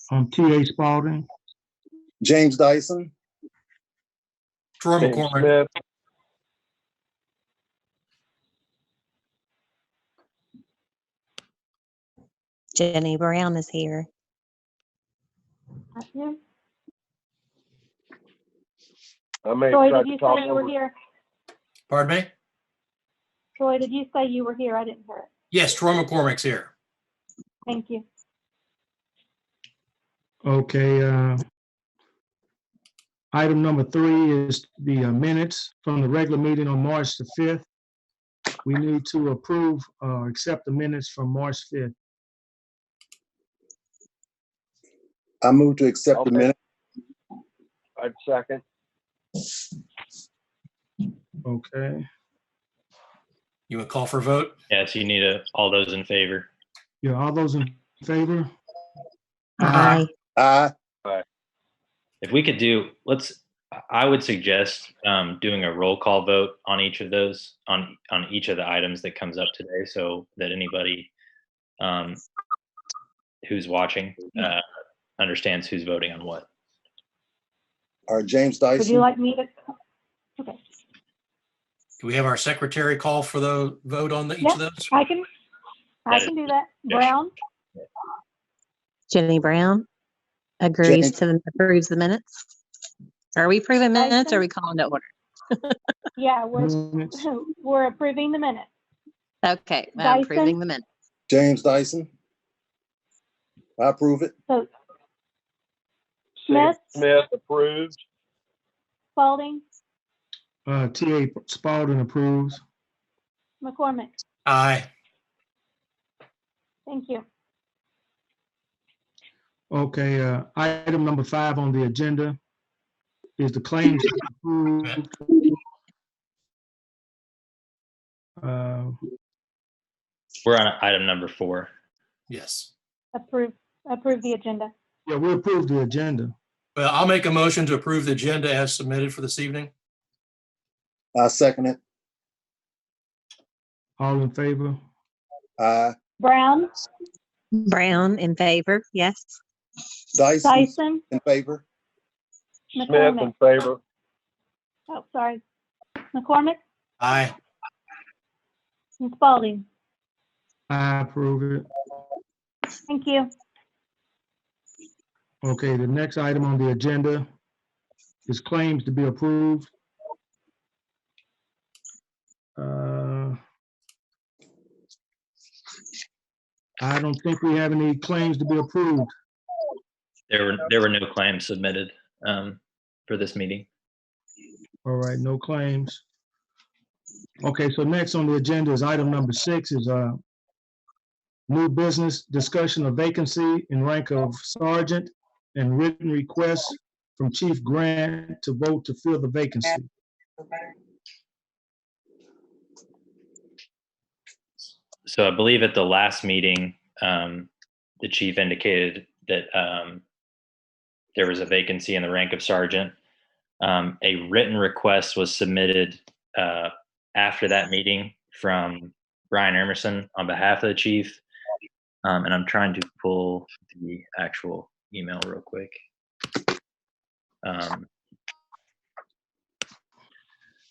T.A. Spalding. James Dyson. Troy James McCormick. Smith. Jenny Brown is here. Yeah. I may Troy, try did to you talk say you were over. here? Pardon me? Troy, did you say you were here? I didn't hear it. Yes, Troy McCormick's here. Thank you. Okay. Item number 3 is the minutes from the regular meeting on March the 5th. We need to approve or accept the minutes from March 5th. I move to accept the Okay. minute. I'd second. Okay. You would call for a vote? Yes, you need all those in favor. Yeah, all those in favor? Aye. Aye. Aye. If we could I would suggest doing a roll call vote on each of those, on each of the items that comes up today, so that anybody who's watching understands who's voting on what. All right, James Would you Dyson. like me to? Okay. Do we have our secretary call for the vote on each Yep. of those? I can do that. Yes. Brown, Jenny Brown agrees to approves the minutes. Are we approving minutes or are we calling to order? yeah, Minutes. we're approving the minutes. Okay, Dyson? approving the minutes. James Dyson. I approve it. So Smith? Smith approved. Spalding, T.A. Spalding approves. McCormick. Aye. Thank you. Okay, item number 5 on the agenda is the claims approved. We're on item number 4. Yes. Approve the agenda. Yeah, we approved the agenda. Well, I'll make a motion to approve the agenda as submitted for this evening. I second it. All in favor? Aye. Brown, Brown in favor, yes. Dyson Dyson, in favor. Smith in McCormick. favor. Oh, sorry. McCormick Aye. and Spalding. I approve it. Thank you. Okay, the next item on the agenda is claims to be approved. I don't think we have any claims to be approved. There were no claims submitted for this meeting. All right, no claims. Okay, so next on the agenda is item number 6 is new business discussion of vacancy in rank of sergeant and written request from Chief Grant to vote to fill the vacancy. So I believe at the last meeting, the chief indicated that there was a vacancy in the rank of sergeant. A written request was submitted after that meeting from Brian Emerson on behalf of the chief. And I'm trying to pull the actual email real quick.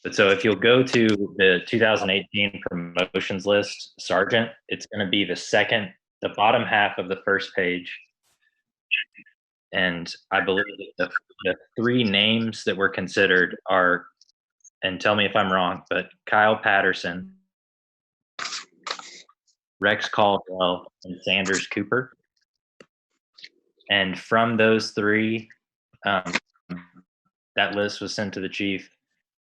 But so if you'll go to the 2018 promotions list, sergeant, it's going to be the bottom half of the first page. And I believe that the 3 names that were considered are, and tell me if I'm wrong, but Kyle Patterson, Rex Caldwell, and Sanders Cooper. And from those 3, that list was sent to the chief.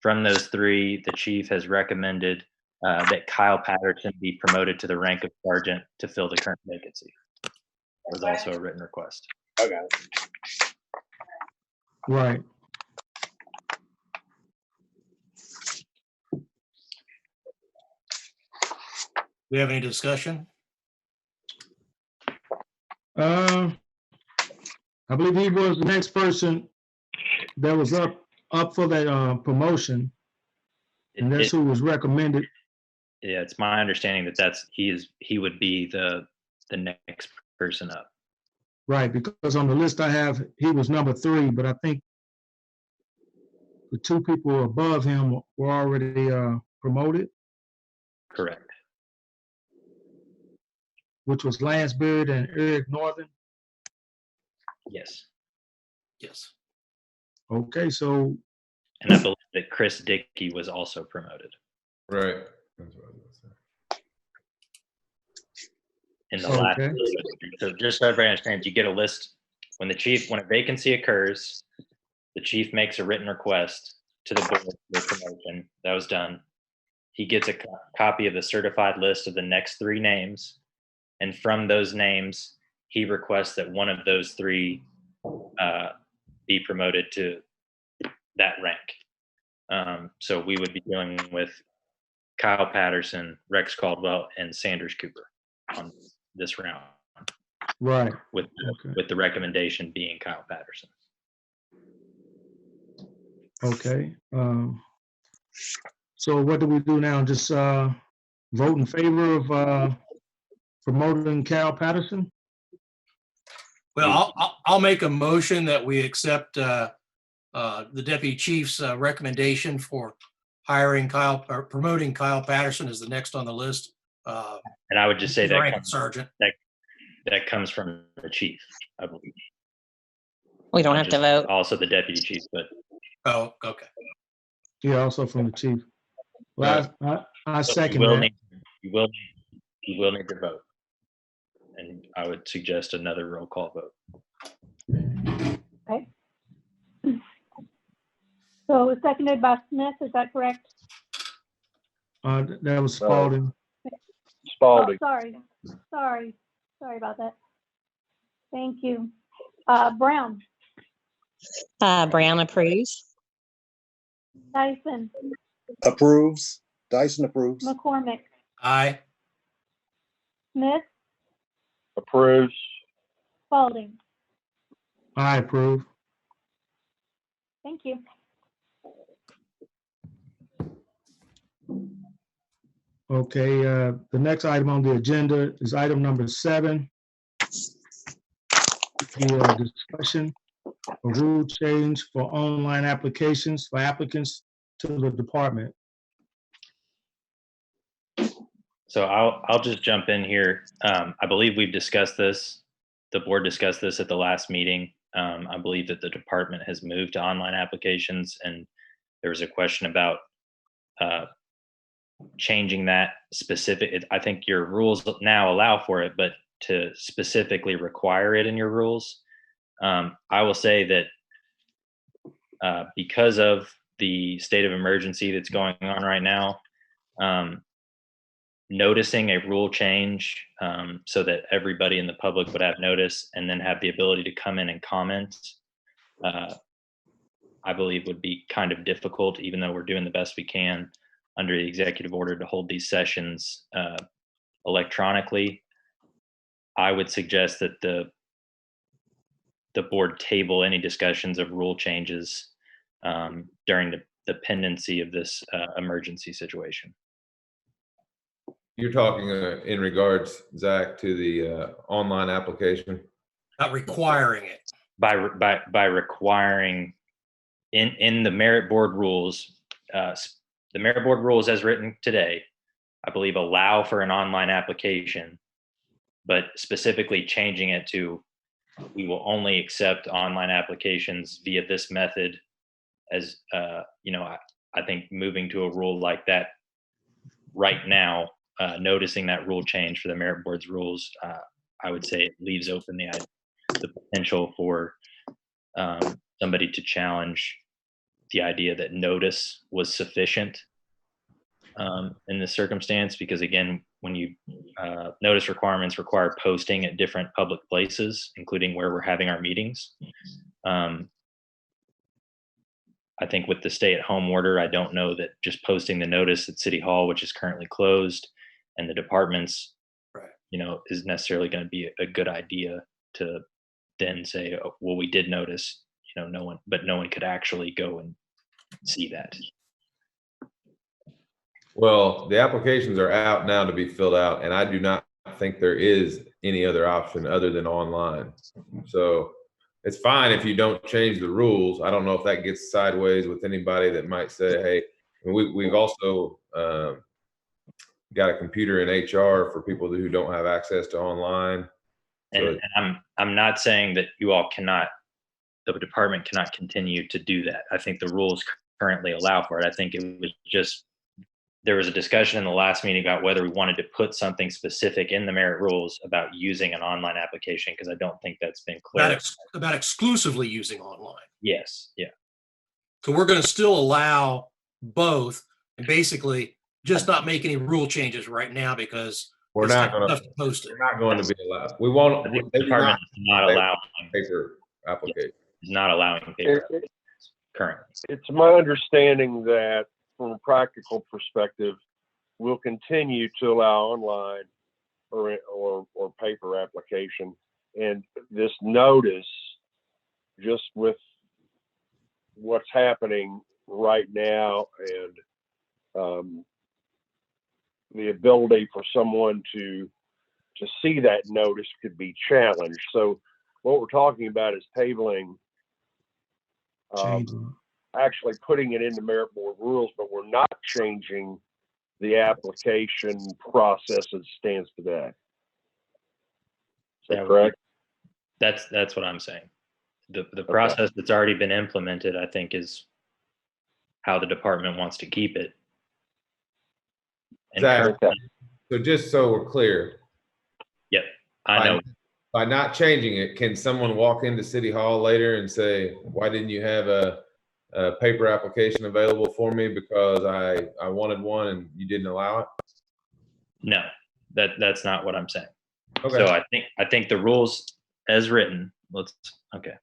From those 3, the chief has recommended that Kyle Patterson be promoted to the rank of sergeant to fill the current vacancy. That was also a written request. Okay. Right. Do we have any discussion? I believe he was the next person that was up for that promotion, and that's who was recommended. Yeah, it's my understanding that he would be the next person up. Right, because on the list I have, he was number 3, but I think the 2 people above him were already promoted, Correct. which was Lance Beard and Eric Northern. Yes. Yes. Okay, so, And I believe that Chris Dickey was also promoted Right. That's what I was gonna say. in the last. Okay. So just so everybody understands, you get a list when a vacancy occurs, the chief makes a written request to the board for promotion. That was done. He gets a copy of the certified list of the next 3 names. And from those names, he requests that one of those 3 be promoted to that rank. So we would be dealing with Kyle Patterson, Rex Caldwell, and Sanders Cooper on this round, right, with okay, with the recommendation being Kyle Patterson. okay. So what do we do now? Just vote in favor of promoting Cal Patterson? Well, I'll make a motion that we accept the deputy chief's recommendation for hiring Kyle, or promoting Kyle Patterson as the next on the list. And I would just say Rank sergeant. that comes from the chief, I believe. We don't Not have to just vote. Also the deputy chief, but Oh, okay. Yeah, also from the chief. Well, I second you will that. you will need to vote. And I would suggest another roll call vote. Okay. So it was seconded by Smith, is that correct? That was Spalding. Oh, Spalding. sorry about that. Thank you. Brown, Brown approves. Dyson, Approves. Dyson approves. McCormick, Aye. Smith, Approves. Spalding. I approve. Thank you. Okay, the next item on the agenda is item number 7. The discussion of rule change for online applications for applicants to the department. So I'll just jump in here. I believe we've discussed this. The board discussed this at the last meeting. I believe that the department has moved to online applications, and there was a question about changing that specific. I think your rules now allow for it, but to specifically require it in your rules. I will say that because of the state of emergency that's going on right now, noticing a rule change so that everybody in the public would have notice and then have the ability to come in and comment, I believe would be kind of difficult, even though we're doing the best we can under the executive order to hold these sessions electronically. I would suggest that the board table any discussions of rule changes during the pendency of this emergency situation. You're talking in regards, Zach, to the online application? Not requiring it. By requiring in the merit board rules, the merit board rules as written today, I believe allow for an online application, but specifically changing it to we will only accept online applications via this method. As I think moving to a rule like that right now, noticing that rule change for the merit board's rules, I would say it leaves open the potential for somebody to challenge the idea that notice was sufficient in this circumstance, because again, when you notice requirements require posting at different public places, including where we're having our meetings. I think with the stay-at-home order, I don't know that just posting the notice at City Hall, which is currently closed, and the departments, Right. Is necessarily going to be a good idea to then say, oh, well, we did notice, no one could actually go and see that. Well, the applications are out now to be filled out, and I do not not think there is any other option other than online. So it's fine if you don't change the rules. I don't know if that gets sideways with anybody that might say, hey, we've also got a computer in HR for people who don't have access to online. So And I'm not saying that you all cannot, the department cannot continue to do that. I think the rules currently allow for it. I think it was just, there was a discussion in the last meeting about whether we wanted to put something specific in the merit rules about using an online application, because I don't think that's been clear. About exclusively using online. Yes, yeah. So we're going to still allow both, and basically just not make any rule changes right now because we're it's not going tough to post it. we're not going to be allowed. We won't. I think they the do not department is not allowing paper application. is not allowing paper It- currently. It's my understanding that from a practical perspective, we'll continue to allow online or paper application. And this notice, just with what's happening right now and the ability for someone to see that notice could be challenged. So what we're talking about is tabling, Changing. actually putting it into merit board rules, but we're not changing the application process as it stands today. Is that correct? That's what I'm saying. The process that's already been implemented, I think, is how the department wants to keep it. And Zach, currently, so just so we're clear, yep, I know. by not changing it, can someone walk into City Hall later and say, why didn't you have a paper application available for me because I wanted one and you didn't allow it? No, that's not what I'm saying. Okay. So I think the rules as written, okay.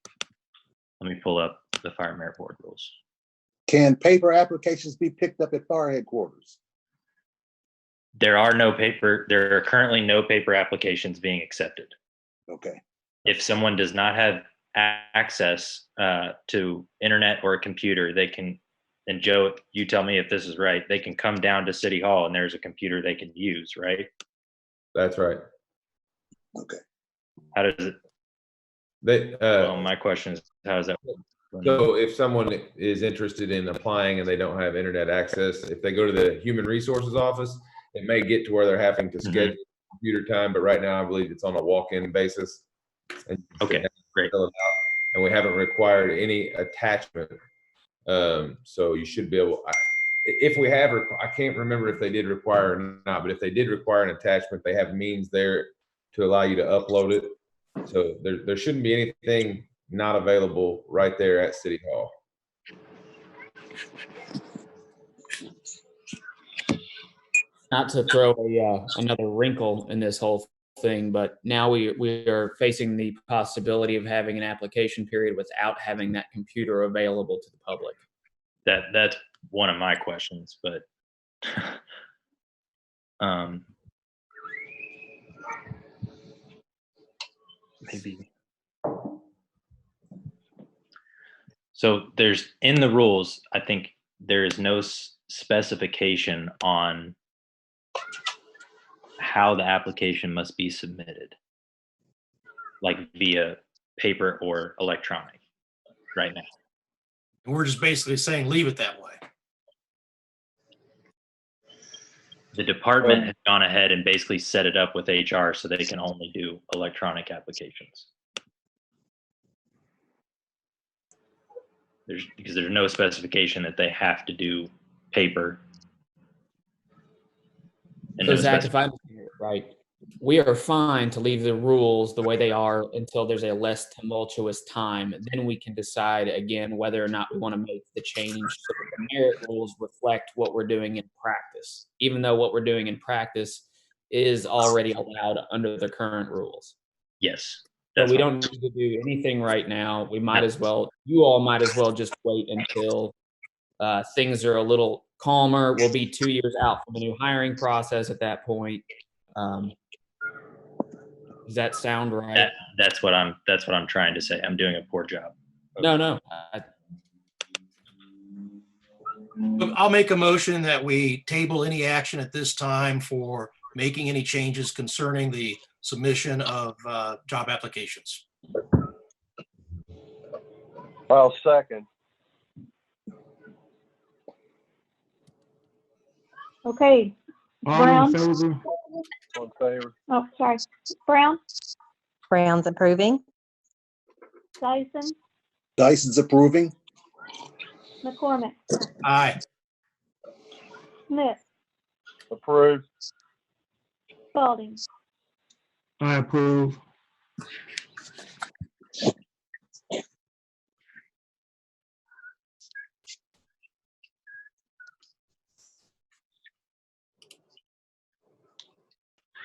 Let me pull up the fire merit board rules. Can paper applications be picked up at fire headquarters? There are currently no paper applications being accepted. Okay. If someone does not have access to internet or a computer, they can, and Joe, you tell me if this is right, they can come down to City Hall and there's a computer they can use, right? That's right. Okay. How does it? Well, my question is, how does that work? So if someone is interested in applying and they don't have internet access, if they go to the human resources office, it may get to where they're having to schedule computer time, but right now I believe it's on a walk-in basis. And okay, great. And we haven't required any attachment. So you should be able, if we have, I can't remember if they did require or not, but if they did require an attachment, they have means there to allow you to upload it. So there shouldn't be anything not available right there at City Hall. Not to throw another wrinkle in this whole thing, but now we are facing the possibility of having an application period without having that computer available to the public. That's one of my questions, but maybe. So there's, in the rules, I think there is no specification on how the application must be submitted, like via paper or electronic right now. We're just basically saying leave it that way. The department has gone ahead and basically set it up with HR so they can only do electronic applications. Because there's no specification that they have to do paper. And So no Zach, if I understand it right, we are fine to leave the rules the way they are until there's a less tumultuous time. Then we can decide again whether or not we want to make the change so that the merit rules reflect what we're doing in practice, even though what we're doing in practice is already allowed under the current rules. Yes. So we don't need to do anything right now. We might as well, you all might as well just wait until things are a little calmer. We'll be 2 years out from the new hiring process at that point. Does that sound right? That's what I'm trying to say. I'm doing a poor job. No. I'll make a motion that we table any action at this time for making any changes concerning the submission of job applications. I'll second. Okay, All in Brown? favor? All in favor? Oh, sorry. Brown, Brown's approving. Dyson, Dyson's approving. McCormick, Aye. Smith, Approved. Spalding. I approve.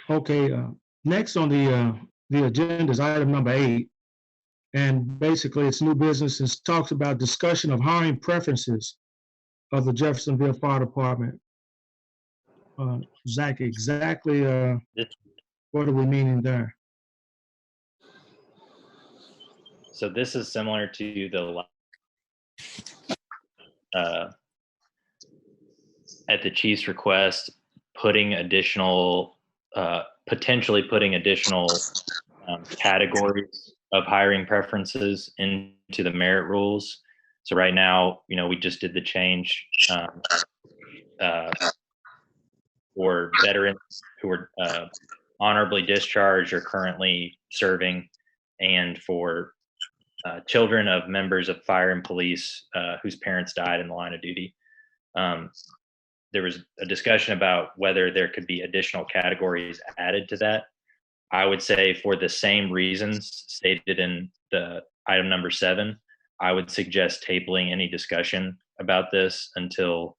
Okay, next on the agenda is item number 8. And basically it's new business. It talks about discussion of hiring preferences of the Jeffersonville Fire Department. Zach, exactly what are we meaning there? So this is similar to the at the chief's request, putting additional, potentially putting additional categories of hiring preferences into the merit rules. So right now, we just did the change for veterans who are honorably discharged or currently serving, and for children of members of fire and police whose parents died in the line of duty. There was a discussion about whether there could be additional categories added to that. I would say for the same reasons stated in the item number 7, I would suggest tabling any discussion about this until,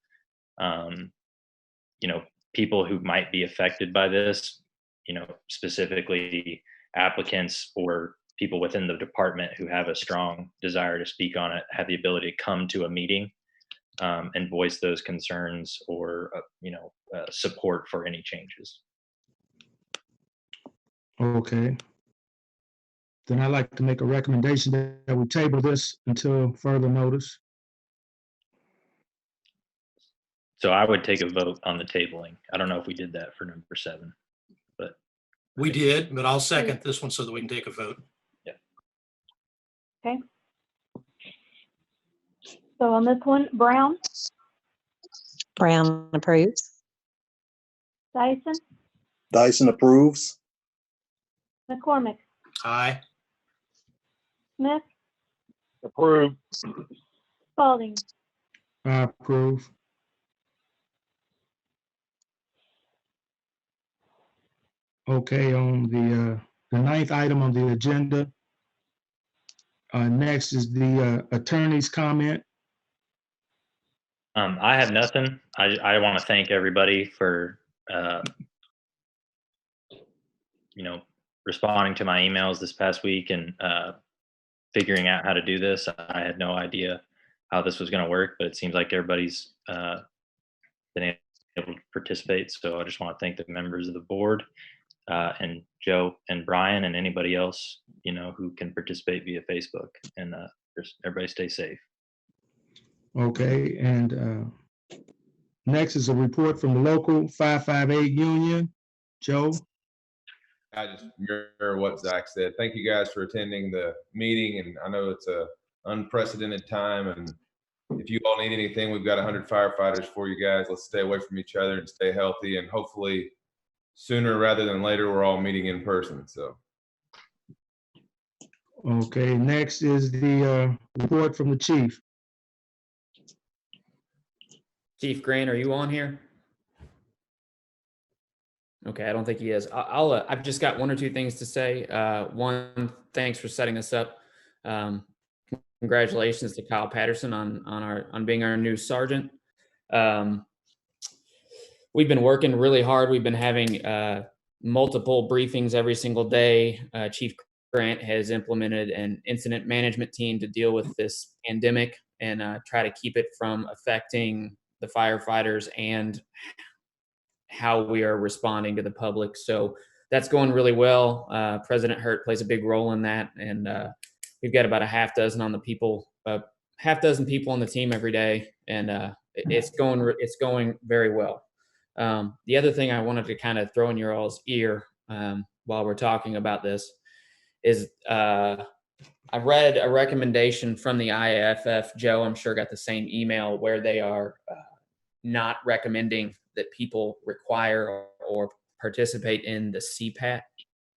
people who might be affected by this, specifically applicants or people within the department who have a strong desire to speak on it, have the ability to come to a meeting and voice those concerns or, support for any changes. Okay. Then I'd like to make a recommendation that we table this until further notice. So I would take a vote on the tabling. I don't know if we did that for number 7, but We did, but I'll second this one so that we can take a vote. Okay. So on this one, Brown, Brown approves. Dyson, Dyson approves. McCormick, Aye. Smith, Approved. Spalding. I approve. Okay, on the 9th item on the agenda. Next is the attorney's comment. I have nothing. I want to thank everybody for, responding to my emails this past week and figuring out how to do this. I had no idea how this was going to work, but it seems like everybody's been able to participate. So I just want to thank the members of the board and Joe and Brian and anybody else, who can participate via Facebook. And everybody stay safe. Okay, and next is a report from the local 558 union. Joe? I just mirror what Zach said. Thank you guys for attending the meeting, and I know it's a unprecedented time, and if you all need anything, we've got 100 firefighters for you guys. Let's stay away from each other and stay healthy, and hopefully sooner rather than later, we're all meeting in person. So. Okay, next is the report from the chief. Chief Grant, are you on here? Okay, I don't think he is. I've just got 1 or 2 things to say. One, thanks for setting us up. Congratulations to Kyle Patterson on being our new sergeant. We've been working really hard. We've been having multiple briefings every single day. Chief Grant has implemented an incident management team to deal with this pandemic and try to keep it from affecting the firefighters and how we are responding to the public. So that's going really well. President Hurt plays a big role in that. And we've got about a half dozen people on the team every day. And it's going very well. The other thing I wanted to kind of throw in your all's ear while we're talking about this is I read a recommendation from the IAFF. Joe, I'm sure, got the same email where they are not recommending that people require or participate in the CPAT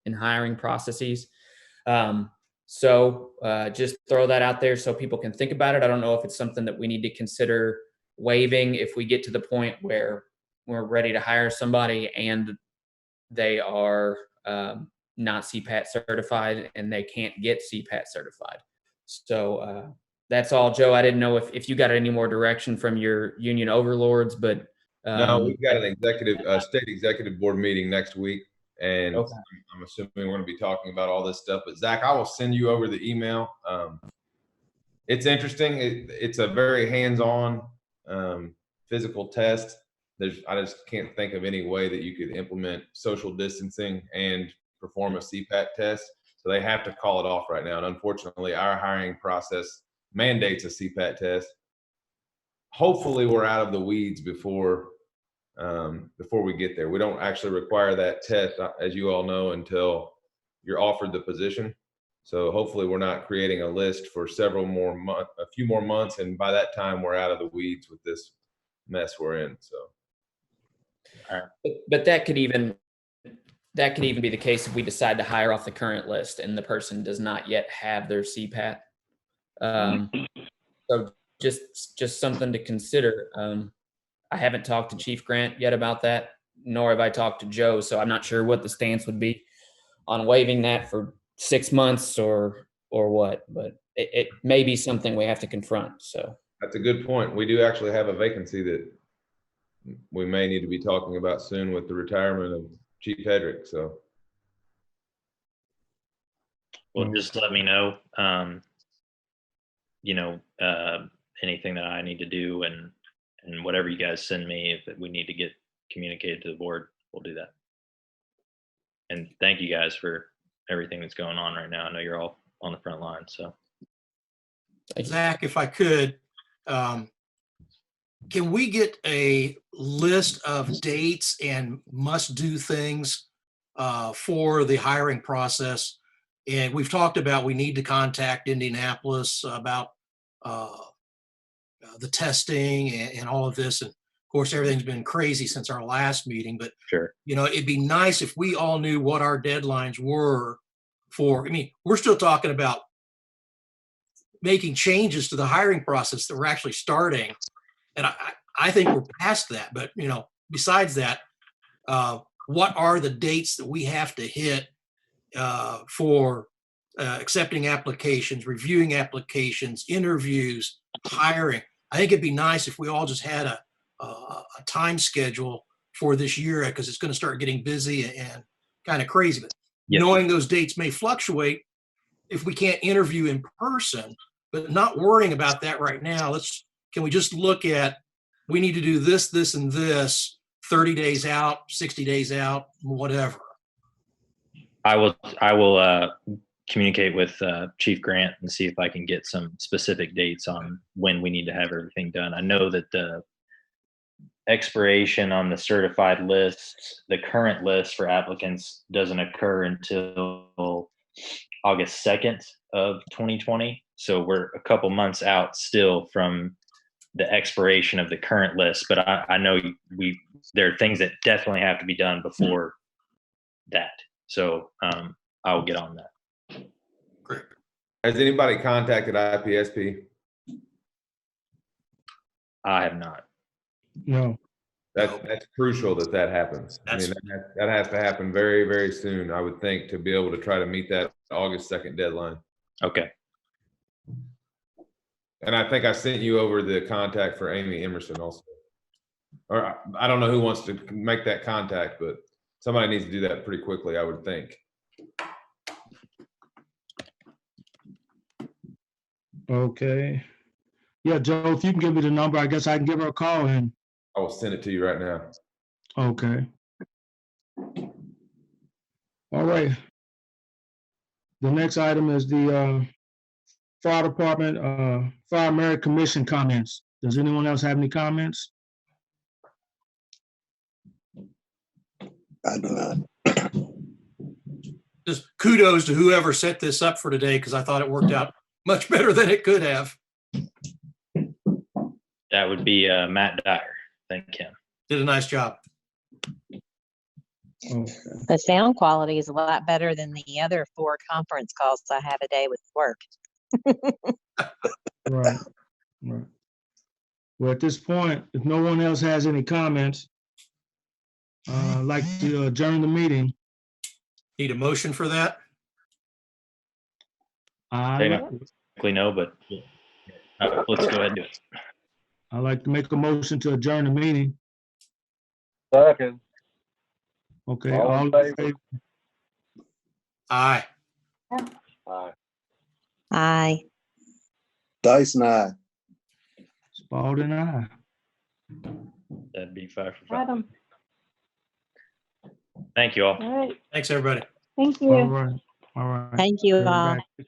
in hiring processes. So just throw that out there so people can think about it. I don't know if it's something that we need to consider waiving if we get to the point where we're ready to hire somebody and they are not CPAT certified and they can't get CPAT certified. So that's all, Joe. I didn't know if you got any more direction from your union overlords, but No, we've got an state executive board meeting next week, and okay. I'm assuming we're going to be talking about all this stuff. But Zach, I will send you over the email. It's interesting. It's a very hands-on physical test. I just can't think of any way that you could implement social distancing and perform a CPAT test. So they have to call it off right now. And unfortunately, our hiring process mandates a CPAT test. Hopefully we're out of the weeds before we get there. We don't actually require that test, as you all know, until you're offered the position. So hopefully we're not creating a list for a few more months. And by that time we're out of the weeds with this mess we're in. So. But that could even be the case if we decide to hire off the current list and the person does not yet have their CPAT. So just something to consider. I haven't talked to Chief Grant yet about that, nor have I talked to Joe. So I'm not sure what the stance would be on waiving that for 6 months or what, but it may be something we have to confront. So that's a good point. We do actually have a vacancy that we may need to be talking about soon with the retirement of Chief Hedrick. So, well, just let me know, anything that I need to do and whatever you guys send me, if we need to get communicated to the board, we'll do that. And thank you guys for everything that's going on right now. I know you're all on the front line, so. Zach, if I could, can we get a list of dates and must-do things for the hiring process? And we've talked about we need to contact Indianapolis about the testing and all of this. And of course, everything's been crazy since our last meeting, but sure, it'd be nice if we all knew what our deadlines were for. I mean, we're still talking about making changes to the hiring process that we're actually starting. And I think we're past that. But, besides that, what are the dates that we have to hit for accepting applications, reviewing applications, interviews, hiring? I think it'd be nice if we all just had a time schedule for this year, because it's going to start getting busy and kind of crazy. But knowing those dates may fluctuate if we can't interview in person, but not worrying about that right now. Can we just look at, we need to do this, this, and this 30 days out, 60 days out, whatever. I will communicate with Chief Grant and see if I can get some specific dates on when we need to have everything done. I know that the expiration on the certified list, the current list for applicants, doesn't occur until August 2nd of 2020. So we're a couple months out still from the expiration of the current list, but I know there are things that definitely have to be done before that. So I'll get on that. Great. Has anybody contacted IPSP? I have not. No. That's crucial that happens. I mean, that has to happen very, very soon, I would think, to be able to try to meet that August 2nd deadline. Okay. And I think I sent you over the contact for Amy Emerson also. Or I don't know who wants to make that contact, but somebody needs to do that pretty quickly, I would think. Okay. Yeah, Joe, if you can give me the number, I guess I can give her a call and. I will send it to you right now. Okay. All right. The next item is the Fire Department, Fire Merit Commission comments. Does anyone else have any comments? I do not. Just kudos to whoever set this up for today, because I thought it worked out much better than it could have. That would be Matt Dyer. Thank him. Did a nice job. Okay. The sound quality is a lot better than the other 4 conference calls I have a day with work. Right. Right. Well, at this point, if no one else has any comments, I'd like to adjourn the meeting. Need a motion for that? Technically no, but let's go ahead and do it. I'd like to make a motion to adjourn the meeting. Second. Okay, All in all in favor? favor? Aye. Aye. Aye. Dyson, aye. Spalding, aye. That'd be 5 for 5. Adam, Thank you all. all right, Thanks, everybody. thank All you. right, all right. Thank you We're all. back.